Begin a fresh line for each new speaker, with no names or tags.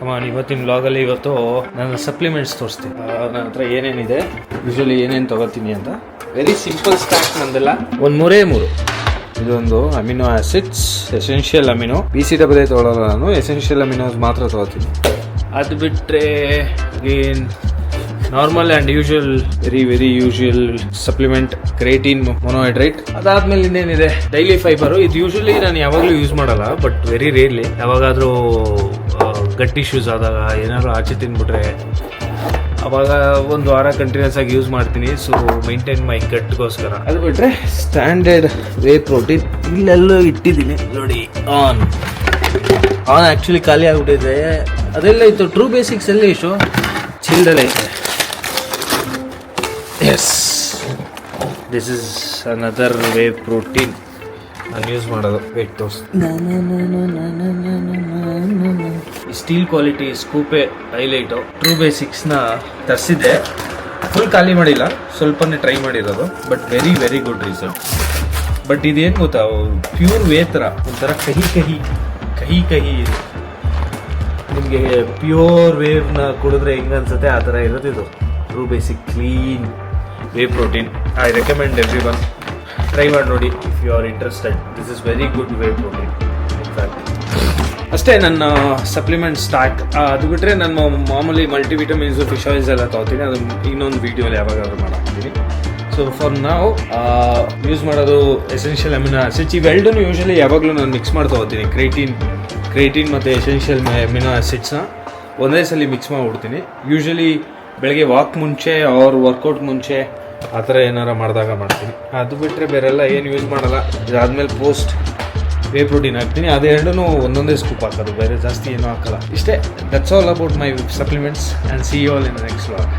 ಕಮಾನ್, ಇವತ್ತಿನ ವ್ಲಾಗಲ್ಲಿ ಇವತ್ತು ನನ್ನ ಸಪ್ಲಿಮೆಂಟ್ಸ್ ತೋರಿಸ್ತೀನಿ. ನನ್ನ ಹತ್ರ ಏನೇನಿದೆ, ಯೂಶಲಿ ಏನೇನು ತಗೋತೀನಿ ಅಂತ. ವೆರಿ ಸಿಂಪಲ್ ಸ್ಟಾಕ್ ನಂದೆಲ್ಲ. ಒಂದು ಮೂರೇ ಮೂರು. ಇದೊಂದು amino acids, essential amino. PCAA ತೊಗೊಳ್ಳಲ್ಲ ನಾನು, ಎಸೆನ್ಷಿಯಲ್ ಅಮಿನೋಸ್ ಮಾತ್ರ ತಗೋತೀನಿ. ಅದು ಬಿಟ್ಟರೆ again normal and usual, very usual supplement creatine monohydrate. ಅದಾದ್ಮೇಲೆ ಇನ್ನೇನಿದೆ, ಡೈಲಿ ಫೈಬರು. ಇದು ಯೂಶುವಲಿ ನಾನು ಯಾವಾಗಲೂ ಯೂಸ್ ಮಾಡಲ್ಲ, ಬಟ್ ವೆರಿ ರೇರ್ಲಿ. ಯಾವಾಗಾದರೂ ಗಟ್ ಇಶ್ಯೂಸ್ ಆದಾಗ, ಏನಾದ್ರು ಆಚೆ ತಿಂದ್ಬಿಟ್ರೆ ಅವಾಗ ಒಂದು ವಾರ ಕಂಟಿನ್ಯೂಸ್ ಆಗಿ ಯೂಸ್ ಮಾಡ್ತೀನಿ. ಸೊ ಮೈಂಟೈನ್ ಮೈ ಗಟ್ಗೋಸ್ಕರ. ಅದು ಬಿಟ್ಟರೆ ಸ್ಟ್ಯಾಂಡರ್ಡ್ ವೇ ಪ್ರೋಟೀನ್ ಇಲ್ಲೆಲ್ಲೋ ಇಟ್ಟಿದ್ದೀನಿ ನೋಡಿ. ಆನ್ ಆ್ಯಕ್ಚುಲಿ ಖಾಲಿ ಆಗಿಬಿಟ್ಟಿದೆ. ಅದೆಲ್ಲ ಇತ್ತು. ಟ್ರೂ ಬೇಸಿಕ್ಸ್ ಎಲ್ಲ ಇಷ್ಟು ಚಿಲ್ಡಲ್ಲೇ ಐತೆ. Yes, this is another whey protein ನಾನು ಯೂಸ್ ಮಾಡೋದು. ವೇಟ್ ತೋರ್ಸ್. ಸ್ಟೀಲ್ ಕ್ವಾಲಿಟಿ ಸ್ಕೂಪೆ ಹೈಲೈಟು. ಟ್ರೂ ಬೇಸಿಕ್ಸ್ನ ತರಿಸಿದ್ದೆ, ಫುಲ್ ಖಾಲಿ ಮಾಡಿಲ್ಲ, ಸ್ವಲ್ಪನೇ ಟ್ರೈ ಮಾಡಿರೋದು. But very good result. But ಇದೇನು ಗೊತ್ತಾ, ಪ್ಯೂರ್ ವೇ ಥರ ಒಂಥರ ಕಹಿ ನಿಮಗೆ ಪ್ಯೂರ್ ವೇವ್ನ ಕುಡಿದ್ರೆ ಹೆಂಗೆ ಅನ್ಸುತ್ತೆ ಆ ಥರ ಇರೋದು ಇದು. True basic clean whey protein. I recommend everyone, try ಮಾಡಿ ನೋಡಿ if you are interested. This is very good whey protein. In fact ಅಷ್ಟೇ ನನ್ನ ಸಪ್ಲಿಮೆಂಟ್ ಸ್ಟಾಕ್. ಅದು ಬಿಟ್ಟರೆ ನಾನು ಮಾಮೂಲಿ ಮಲ್ಟಿವಿಟಮಿನ್ಸು, ಫಿಶ್ ಆಯಿಲ್ಸ್ ಎಲ್ಲ ತೊಗೋತೀನಿ. ಅದು ಇನ್ನೊಂದು ವೀಡಿಯೋಲಿ ಯಾವಾಗಾದ್ರೂ ಮಾಡ್ತೀನಿ. ಸೊ ಫಾರ್ ನಾವು ಯೂಸ್ ಮಾಡೋದು ಎಸೆನ್ಷಿಯಲ್ ಅಮಿನೋ ಆಸಿಡ್ಸ್. ಇವೆರಡೂ ಯೂಶಲಿ ಯಾವಾಗಲೂ ನಾನು ಮಿಕ್ಸ್ ಮಾಡಿ ತೊಗೋತೀನಿ. ಕ್ರೇಟಿನ್ ಮತ್ತು ಎಸೆನ್ಷಿಯಲ್ ಅಮಿನೋ ಆಸಿಡ್ಸ್ನ ಒಂದೇ ಸಲ ಮಿಕ್ಸ್ ಮಾಡಿಬಿಡ್ತೀನಿ. ಯೂಶಲಿ ಬೆಳಗ್ಗೆ ವಾಕ್ ಮುಂಚೆ ಅವ್ರ ವರ್ಕೌಟ್ ಮುಂಚೆ ಆ ಥರ ಏನಾರ ಮಾಡಿದಾಗ ಮಾಡ್ತೀನಿ. ಅದು ಬಿಟ್ಟರೆ ಬೇರೆಲ್ಲ ಏನು ಯೂಸ್ ಮಾಡಲ್ಲ. ಇದಾದಮೇಲೆ ಪೋಸ್ಟ್ ವೇ ಪ್ರೋಟೀನ್ ಹಾಕ್ತೀನಿ. ಅದೆರಡೂ ಒಂದೊಂದೇ ಸ್ಕೂಪ್ ಹಾಕೋದು, ಬೇರೆ ಜಾಸ್ತಿ ಏನೂ ಹಾಕಲ್ಲ. ಇಷ್ಟೇ. That's all about my supplements and see you all in the next vlog.